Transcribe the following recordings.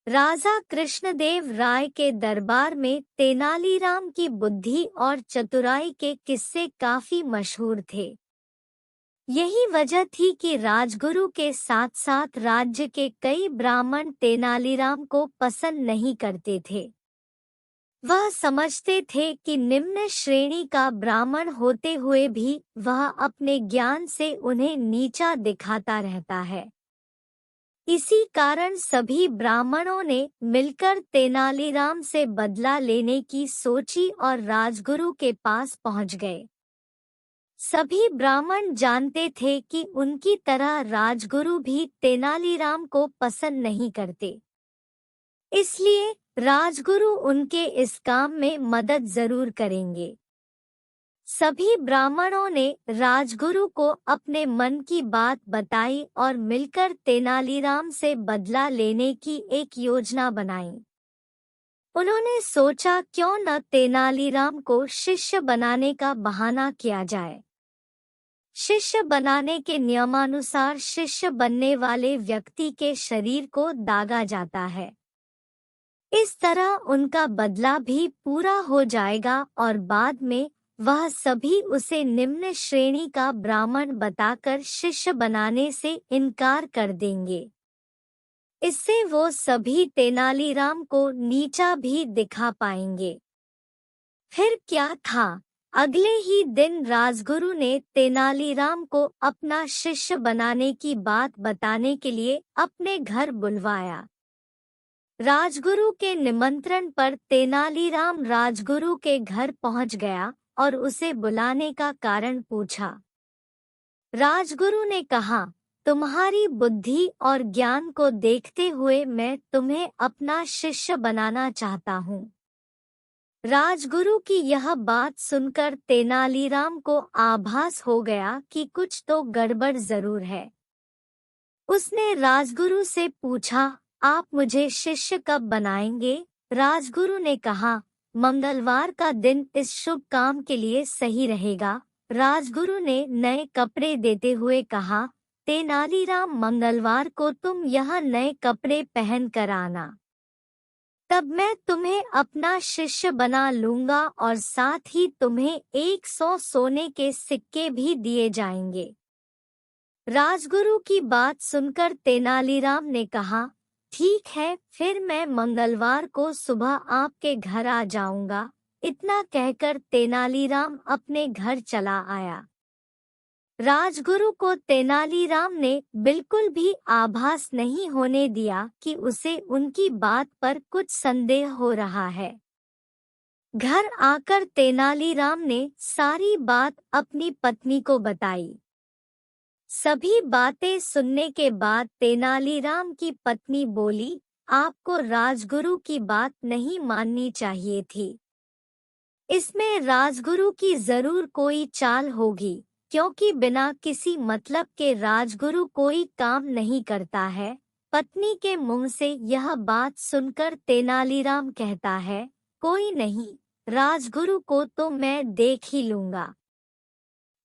राजा कृष्णदेव राय के दरबार में तेनालीराम की बुद्धि और चतुराई के किस्से काफी मशहूर थे। यही वजह थी कि राजगुरु के साथ साथ राज्य के कई ब्राह्मण तेनालीराम को पसंद नहीं करते थे। वह समझते थे कि निम्न श्रेणी का ब्राह्मण होते हुए भी वह अपने ज्ञान से उन्हें नीचा दिखाता रहता है। इसी कारण सभी ब्राह्मणों ने मिलकर तेनालीराम से बदला लेने की सोची और राजगुरु के पास पहुंच गए। सभी ब्राह्मण जानते थे कि उनकी तरह राजगुरु भी तेनालीराम को पसंद नहीं करते, इसलिए राजगुरु उनके इस काम में मदद जरूर करेंगे। सभी ब्राह्मणों ने राजगुरु को अपने मन की बात बताई और मिलकर तेनालीराम से बदला लेने की एक योजना बनाई। उन्होंने सोचा क्यों न तेनालीराम को शिष्य बनाने का बहाना किया जाए। शिष्य बनाने के नियमानुसार शिष्य बनने वाले व्यक्ति के शरीर को दागा जाता है। इस तरह उनका बदला भी पूरा हो जाएगा और बाद में वह सभी उसे निम्न श्रेणी का ब्राह्मण बताकर शिष्य बनाने से इनकार कर देंगे। इससे वो सभी तेनालीराम को नीचा भी दिखा पाएंगे। फिर क्या था, अगले ही दिन राजगुरु ने तेनालीराम को अपना शिष्य बनाने की बात बताने के लिए अपने घर बुलवाया। राजगुरु के निमंत्रण पर तेनालीराम राजगुरु के घर पहुंच गया और उसे बुलाने का कारण पूछा। राजगुरु ने कहा, तुम्हारी बुद्धि और ज्ञान को देखते हुए मैं तुम्हें अपना शिष्य बनाना चाहता हूँ। राजगुरु की यह बात सुनकर तेनालीराम को आभास हो गया कि कुछ तो गड़बड़ जरूर है। उसने राजगुरु से पूछा, आप मुझे शिष्य कब बनाएंगे? राजगुरु ने कहा, मंगलवार का दिन इस शुभ काम के लिए सही रहेगा। राजगुरु ने नए कपड़े देते हुए कहा, तेनालीराम मंगलवार को तुम यह नए कपड़े पहन कर आना, तब मैं तुम्हें अपना शिष्य बना लूंगा और साथ ही तुम्हें 100 सोने के सिक्के भी दिए जाएंगे। राजगुरु की बात सुनकर तेनालीराम ने कहा, ठीक है, फिर मैं मंगलवार को सुबह आपके घर आ जाऊंगा। इतना कहकर तेनालीराम अपने घर चला आया। राजगुरु को तेनालीराम ने बिल्कुल भी आभास नहीं होने दिया कि उसे उनकी बात पर कुछ संदेह हो रहा है। घर आकर तेनालीराम ने सारी बात अपनी पत्नी को बताई। सभी बातें सुनने के बाद तेनालीराम की पत्नी बोली, आपको राजगुरु की बात नहीं माननी चाहिए थी। इसमें राजगुरु की जरूर कोई चाल होगी, क्योंकि बिना किसी मतलब के राजगुरु कोई काम नहीं करता है। पत्नी के मुंह से यह बात सुनकर तेनालीराम कहता है, कोई नहीं, राजगुरु को तो मैं देख ही लूंगा।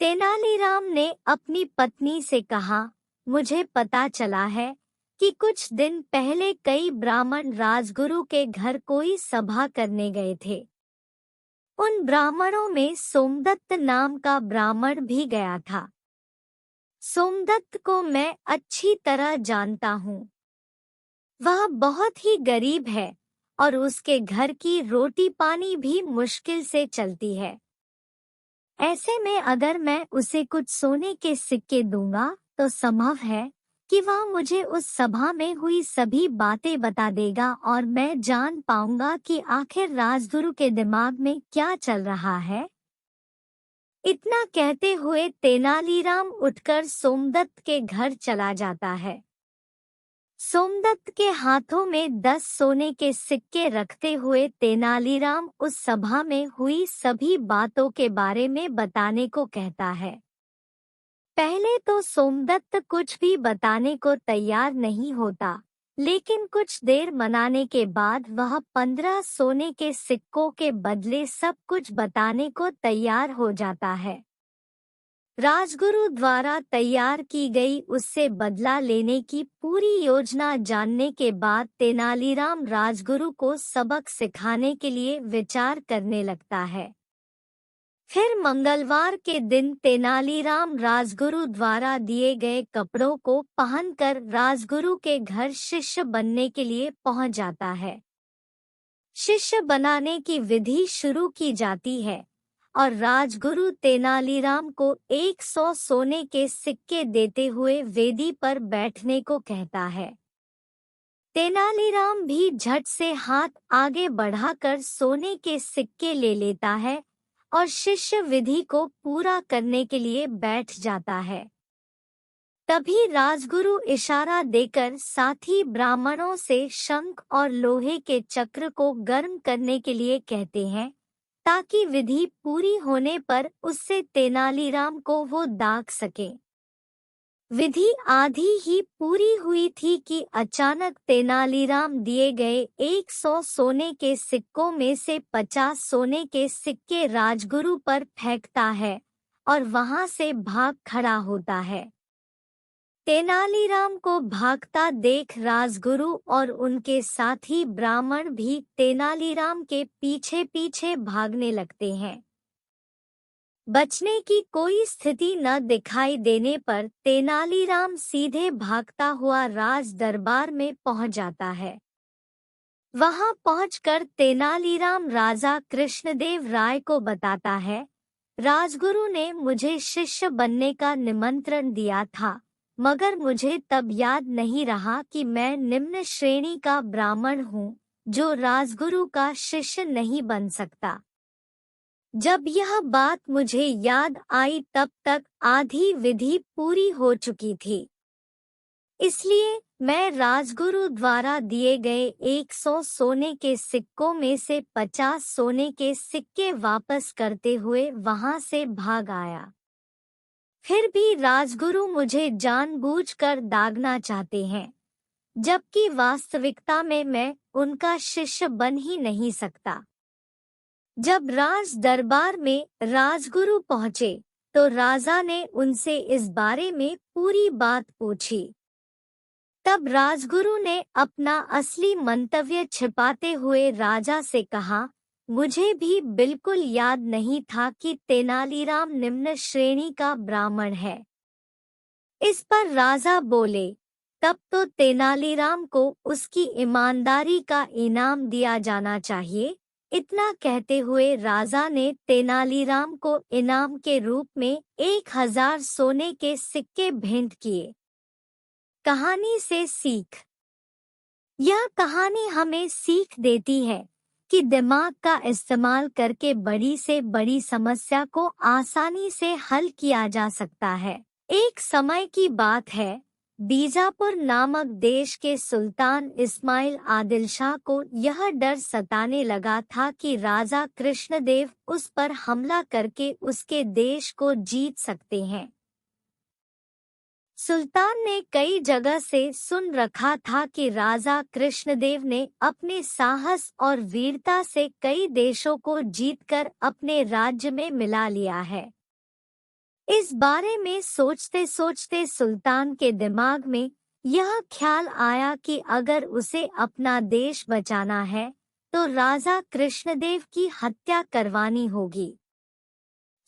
तेनालीराम ने अपनी पत्नी से कहा, मुझे पता चला है कि कुछ दिन पहले कई ब्राह्मण राजगुरु के घर कोई सभा करने गए थे। उन ब्राह्मणों में सोमदत्त नाम का ब्राह्मण भी गया था। सोमदत्त को मैं अच्छी तरह जानता हूँ। वह बहुत ही गरीब है और उसके घर की रोटी पानी भी मुश्किल से चलती है। ऐसे में अगर मैं उसे कुछ सोने के सिक्के दूंगा तो संभव है कि वह मुझे उस सभा में हुई सभी बातें बता देगा और मैं जान पाऊंगा कि आखिर राजगुरु के दिमाग में क्या चल रहा है। इतना कहते हुए तेनालीराम उठकर सोमदत्त के घर चला जाता है। सोमदत्त के हाथों में 10 सोने के सिक्के रखते हुए तेनालीराम उस सभा में हुई सभी बातों के बारे में बताने को कहता है। पहले तो सोमदत्त कुछ भी बताने को तैयार नहीं होता, लेकिन कुछ देर मनाने के बाद वह 15 सोने के सिक्कों के बदले सब कुछ बताने को तैयार हो जाता है। राजगुरु द्वारा तैयार की गई उससे बदला लेने की पूरी योजना जानने के बाद तेनालीराम राजगुरु को सबक सिखाने के लिए विचार करने लगता है। फिर मंगलवार के दिन तेनालीराम राजगुरु द्वारा दिए गए कपड़ों को पहनकर राजगुरु के घर शिष्य बनने के लिए पहुंच जाता है। शिष्य बनाने की विधि शुरू की जाती है और राजगुरु तेनालीराम को 100 सोने के सिक्के देते हुए वेदी पर बैठने को कहता है। तेनालीराम भी झट से हाथ आगे बढ़ाकर सोने के सिक्के ले लेता है और शिष्य विधि को पूरा करने के लिए बैठ जाता है। तभी राजगुरु इशारा देकर साथी ब्राह्मणों से शंख और लोहे के चक्र को गर्म करने के लिए कहते हैं, ताकि विधि पूरी होने पर उससे तेनालीराम को वो दाग सके। विधि आधी ही पूरी हुई थी कि अचानक तेनालीराम दिए गए 100 सोने के सिक्कों में से 50 सोने के सिक्के राजगुरु पर फेंकता है और वहां से भाग खड़ा होता है। तेनालीराम को भागता देख राजगुरु और उनके साथी ब्राह्मण भी तेनालीराम के पीछे पीछे भागने लगते हैं। बचने की कोई स्थिति न दिखाई देने पर तेनालीराम सीधे भागता हुआ राज दरबार में पहुंच जाता है। वहां पहुंचकर तेनालीराम राजा कृष्णदेव राय को बताता है, राजगुरु ने मुझे शिष्य बनने का निमंत्रण दिया था, मगर मुझे तब याद नहीं रहा कि मैं निम्न श्रेणी का ब्राह्मण हूँ, जो राजगुरु का शिष्य नहीं बन सकता। जब यह बात मुझे याद आई तब तक आधी विधि पूरी हो चुकी थी। इसलिए मैं राजगुरु द्वारा दिए गए 100 सोने के सिक्कों में से 50 सोने के सिक्के वापस करते हुए वहां से भाग आया। फिर भी राजगुरु मुझे जानबूझकर दागना चाहते हैं, जबकि वास्तविकता में मैं उनका शिष्य बन ही नहीं सकता। जब राज दरबार में राजगुरु पहुंचे तो राजा ने उनसे इस बारे में पूरी बात पूछी। तब राजगुरु ने अपना असली मंतव्य छिपाते हुए राजा से कहा, मुझे भी बिल्कुल याद नहीं था कि तेनालीराम निम्न श्रेणी का ब्राह्मण है। इस पर राजा बोले, तब तो तेनालीराम को उसकी ईमानदारी का इनाम दिया जाना चाहिए। इतना कहते हुए राजा ने तेनालीराम को इनाम के रूप में 1000 सोने के सिक्के भेंट किए। कहानी से सीख। यह कहानी हमें सीख देती है कि दिमाग का इस्तेमाल करके बड़ी से बड़ी समस्या को आसानी से हल किया जा सकता है। एक समय की बात है, बीजापुर नामक देश के सुल्तान इस्माइल आदिल शाह को यह डर सताने लगा था कि राजा कृष्णदेव उस पर हमला करके उसके देश को जीत सकते हैं। सुल्तान ने कई जगह से सुन रखा था कि राजा कृष्णदेव ने अपने साहस और वीरता से कई देशों को जीतकर अपने राज्य में मिला लिया है। इस बारे में सोचते सोचते सुल्तान के दिमाग में यह ख्याल आया कि अगर उसे अपना देश बचाना है तो राजा कृष्णदेव की हत्या करवानी होगी।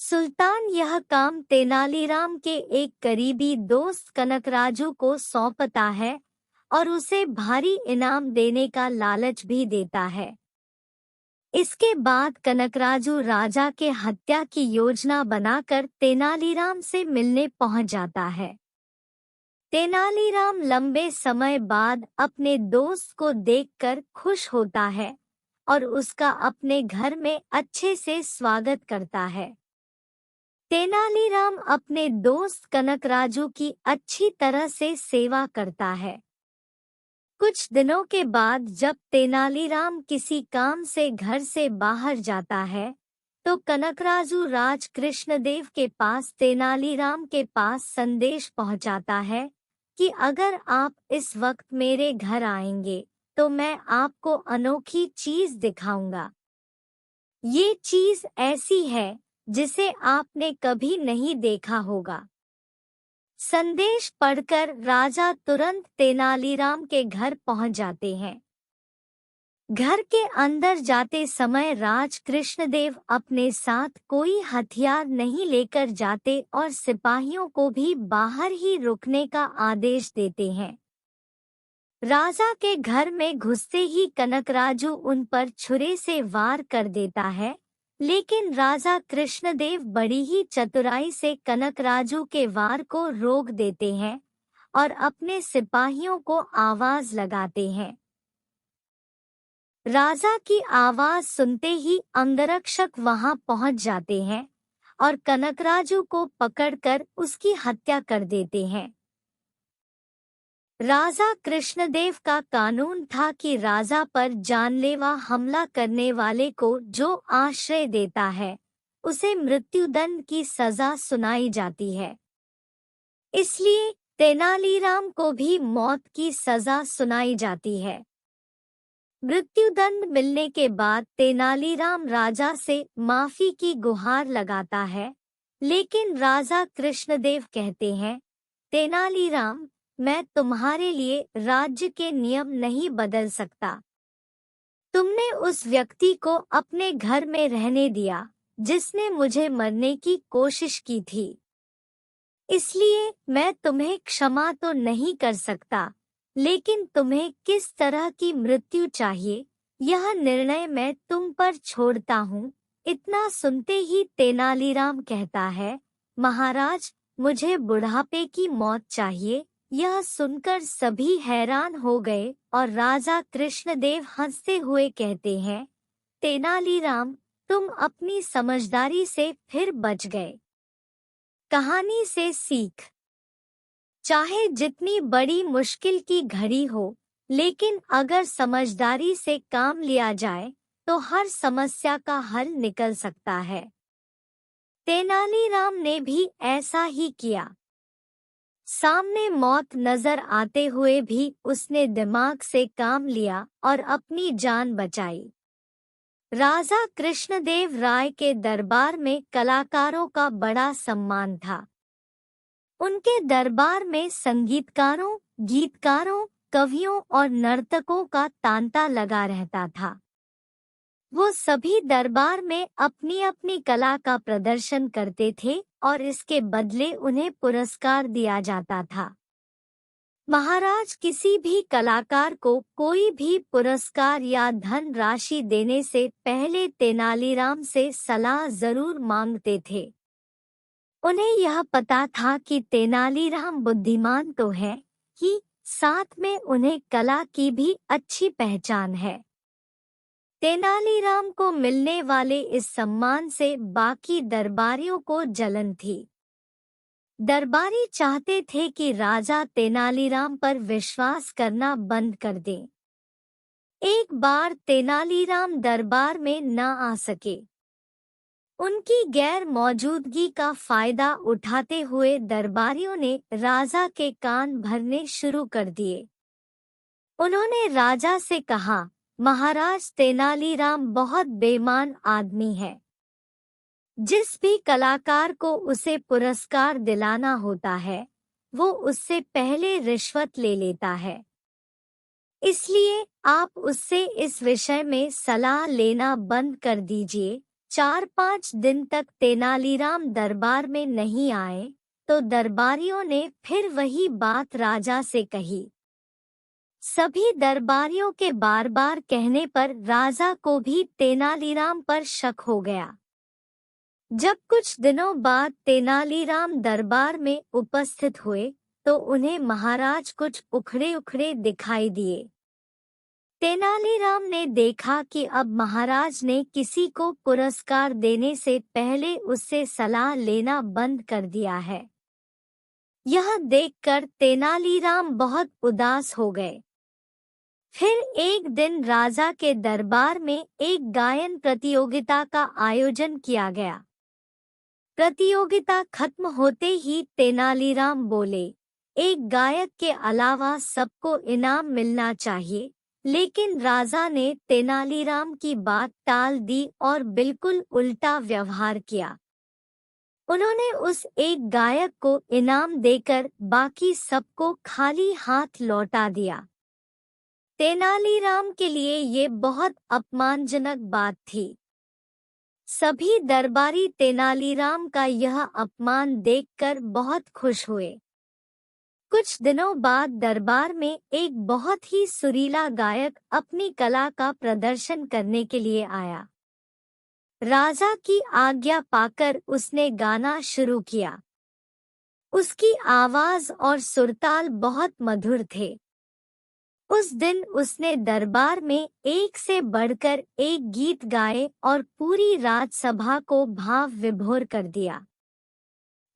सुल्तान यह काम तेनालीराम के एक करीबी दोस्त कनकराजू को सौंपता है और उसे भारी इनाम देने का लालच भी देता है। इसके बाद कनकराजू राजा के हत्या की योजना बनाकर तेनालीराम से मिलने पहुंच जाता है। तेनालीराम लंबे समय बाद अपने दोस्त को देखकर खुश होता है और उसका अपने घर में अच्छे से स्वागत करता है। तेनालीराम अपने दोस्त कनकराजू की अच्छी तरह से सेवा करता है। कुछ दिनों के बाद जब तेनालीराम किसी काम से घर से बाहर जाता है तो कनकराजू राज कृष्णदेव के पास तेनालीराम के पास संदेश पहुंचाता है कि अगर आप इस वक्त मेरे घर आएंगे तो मैं आपको अनोखी चीज दिखाऊंगा। ये चीज ऐसी है जिसे आपने कभी नहीं देखा होगा। संदेश पढ़कर राजा तुरंत तेनालीराम के घर पहुंच जाते हैं। घर के अंदर जाते समय राज कृष्णदेव अपने साथ कोई हथियार नहीं लेकर जाते और सिपाहियों को भी बाहर ही रुकने का आदेश देते हैं। राजा के घर में घुसते ही कनकराजु उन पर छुरे से वार कर देता है, लेकिन राजा कृष्णदेव बड़ी ही चतुराई से कनकराजु के वार को रोक देते हैं और अपने सिपाहियों को आवाज लगाते हैं। राजा की आवाज सुनते ही अंगरक्षक वहां पहुंच जाते हैं और कनकराजु को पकड़कर उसकी हत्या कर देते हैं। राजा कृष्णदेव का कानून था कि राजा पर जानलेवा हमला करने वाले को जो आश्रय देता है उसे मृत्युदंड की सजा सुनाई जाती है। इसलिए तेनालीराम को भी मौत की सजा सुनाई जाती है। मृत्युदंड मिलने के बाद तेनालीराम राजा से माफी की गुहार लगाता है, लेकिन राजा कृष्णदेव कहते हैं, तेनालीराम, मैं तुम्हारे लिए राज्य के नियम नहीं बदल सकता। तुमने उस व्यक्ति को अपने घर में रहने दिया जिसने मुझे मरने की कोशिश की थी, इसलिए मैं तुम्हें क्षमा तो नहीं कर सकता, लेकिन तुम्हें किस तरह की मृत्यु चाहिए यह निर्णय मैं तुम पर छोड़ता हूँ। इतना सुनते ही तेनालीराम कहता है, महाराज, मुझे बुढ़ापे की मौत चाहिए। यह सुनकर सभी हैरान हो गए और राजा कृष्णदेव हंसते हुए कहते हैं, तेनालीराम, तुम अपनी समझदारी से फिर बच गए। कहानी से सीख। चाहे जितनी बड़ी मुश्किल की घड़ी हो, लेकिन अगर समझदारी से काम लिया जाए तो हर समस्या का हल निकल सकता है। तेनालीराम ने भी ऐसा ही किया। सामने मौत नजर आते हुए भी उसने दिमाग से काम लिया और अपनी जान बचाई। राजा कृष्णदेव राय के दरबार में कलाकारों का बड़ा सम्मान था। उनके दरबार में संगीतकारों, गीतकारों, कवियों और नर्तकों का तांता लगा रहता था। वो सभी दरबार में अपनी अपनी कला का प्रदर्शन करते थे और इसके बदले उन्हें पुरस्कार दिया जाता था। महाराज किसी भी कलाकार को कोई भी पुरस्कार या धन राशि देने से पहले तेनालीराम से सलाह जरूर मांगते थे। उन्हें यह पता था कि तेनालीराम बुद्धिमान तो है ही, साथ में उन्हें कला की भी अच्छी पहचान है। तेनालीराम को मिलने वाले इस सम्मान से बाकी दरबारियों को जलन थी। दरबारी चाहते थे कि राजा तेनालीराम पर विश्वास करना बंद कर दें। एक बार तेनालीराम दरबार में न आ सके। उनकी गैर मौजूदगी का फायदा उठाते हुए दरबारियों ने राजा के कान भरने शुरू कर दिए। उन्होंने राजा से कहा, महाराज, तेनालीराम बहुत बेईमान आदमी है। जिस भी कलाकार को उसे पुरस्कार दिलाना होता है, वो उससे पहले रिश्वत ले लेता है। इसलिए आप उससे इस विषय में सलाह लेना बंद कर दीजिए। 4-5 दिन तक तेनालीराम दरबार में नहीं आए तो दरबारियों ने फिर वही बात राजा से कही। सभी दरबारियों के बार बार कहने पर राजा को भी तेनालीराम पर शक हो गया। जब कुछ दिनों बाद तेनालीराम दरबार में उपस्थित हुए तो उन्हें महाराज कुछ उखड़े उखड़े दिखाई दिए। तेनालीराम ने देखा कि अब महाराज ने किसी को पुरस्कार देने से पहले उससे सलाह लेना बंद कर दिया है। यह देखकर तेनालीराम बहुत उदास हो गए। फिर एक दिन राजा के दरबार में एक गायन प्रतियोगिता का आयोजन किया गया। प्रतियोगिता खत्म होते ही तेनालीराम बोले, एक गायक के अलावा सबको इनाम मिलना चाहिए। लेकिन राजा ने तेनालीराम की बात टाल दी और बिल्कुल उल्टा व्यवहार किया। उन्होंने उस एक गायक को इनाम देकर बाकी सबको खाली हाथ लौटा दिया। तेनालीराम के लिए ये बहुत अपमानजनक बात थी। सभी दरबारी तेनालीराम का यह अपमान देखकर बहुत खुश हुए। कुछ दिनों बाद दरबार में एक बहुत ही सुरीला गायक अपनी कला का प्रदर्शन करने के लिए आया। राजा की आज्ञा पाकर उसने गाना शुरू किया। उसकी आवाज और सुरताल बहुत मधुर थे। उस दिन उसने दरबार में एक से बढ़कर एक गीत गाए और पूरी राजसभा को भाव विभोर कर दिया।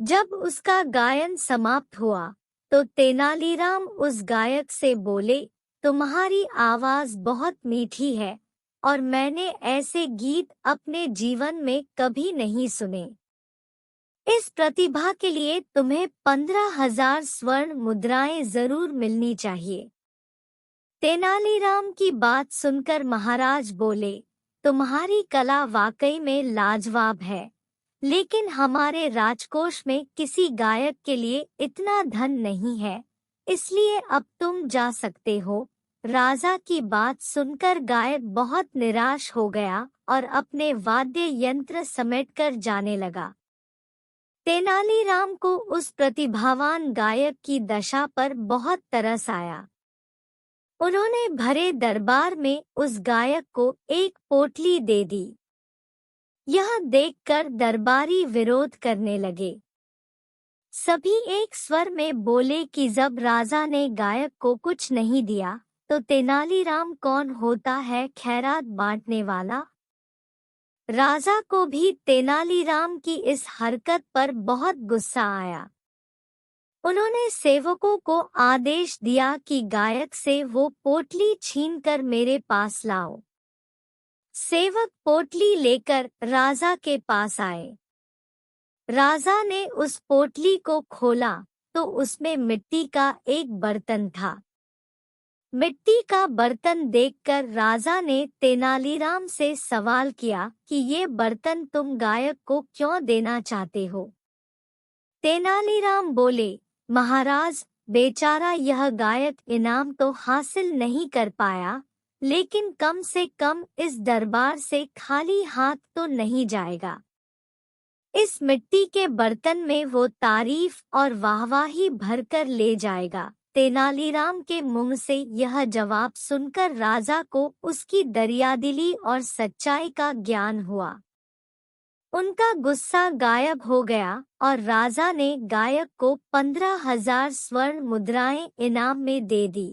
जब उसका गायन समाप्त हुआ तो तेनालीराम उस गायक से बोले, तुम्हारी आवाज बहुत मीठी है और मैंने ऐसे गीत अपने जीवन में कभी नहीं सुने। इस प्रतिभा के लिए तुम्हें 15,000 स्वर्ण मुद्राएं जरूर मिलनी चाहिए। तेनालीराम की बात सुनकर महाराज बोले, तुम्हारी कला वाकई में लाजवाब है, लेकिन हमारे राजकोष में किसी गायक के लिए इतना धन नहीं है, इसलिए अब तुम जा सकते हो। राजा की बात सुनकर गायक बहुत निराश हो गया और अपने वाद्य यंत्र समेटकर जाने लगा। तेनालीराम को उस प्रतिभावान गायक की दशा पर बहुत तरस आया। उन्होंने भरे दरबार में उस गायक को एक पोटली दे दी। यह देखकर दरबारी विरोध करने लगे। सभी एक स्वर में बोले कि जब राजा ने गायक को कुछ नहीं दिया तो तेनालीराम कौन होता है खैरात बांटने वाला। राजा को भी तेनालीराम की इस हरकत पर बहुत गुस्सा आया। उन्होंने सेवकों को आदेश दिया कि गायक से वो पोटली छीनकर मेरे पास लाओ। सेवक पोटली लेकर राजा के पास आए। राजा ने उस पोटली को खोला तो उसमें मिट्टी का एक बर्तन था। मिट्टी का बर्तन देखकर राजा ने तेनालीराम से सवाल किया कि ये बर्तन तुम गायक को क्यों देना चाहते हो। तेनालीराम बोले, महाराज, बेचारा यह गायक इनाम तो हासिल नहीं कर पाया, लेकिन कम से कम इस दरबार से खाली हाथ तो नहीं जाएगा। इस मिट्टी के बर्तन में वो तारीफ और वाहवाही भरकर ले जाएगा। तेनालीराम के मुंह से यह जवाब सुनकर राजा को उसकी दरियादिली और सच्चाई का ज्ञान हुआ। उनका गुस्सा गायब हो गया और राजा ने गायक को 15,000 स्वर्ण मुद्राएं इनाम में दे दी।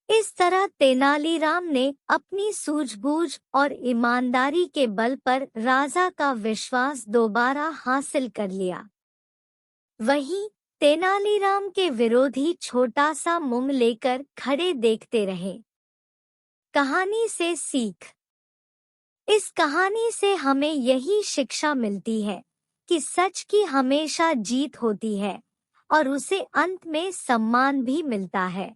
इस तरह तेनालीराम ने अपनी सूझबूझ और ईमानदारी के बल पर राजा का विश्वास दोबारा हासिल कर लिया। वहीं तेनालीराम के विरोधी छोटा सा मुंह लेकर खड़े देखते रहे। कहानी से सीख। इस कहानी से हमें यही शिक्षा मिलती है कि सच की हमेशा जीत होती है और उसे अंत में सम्मान भी मिलता है।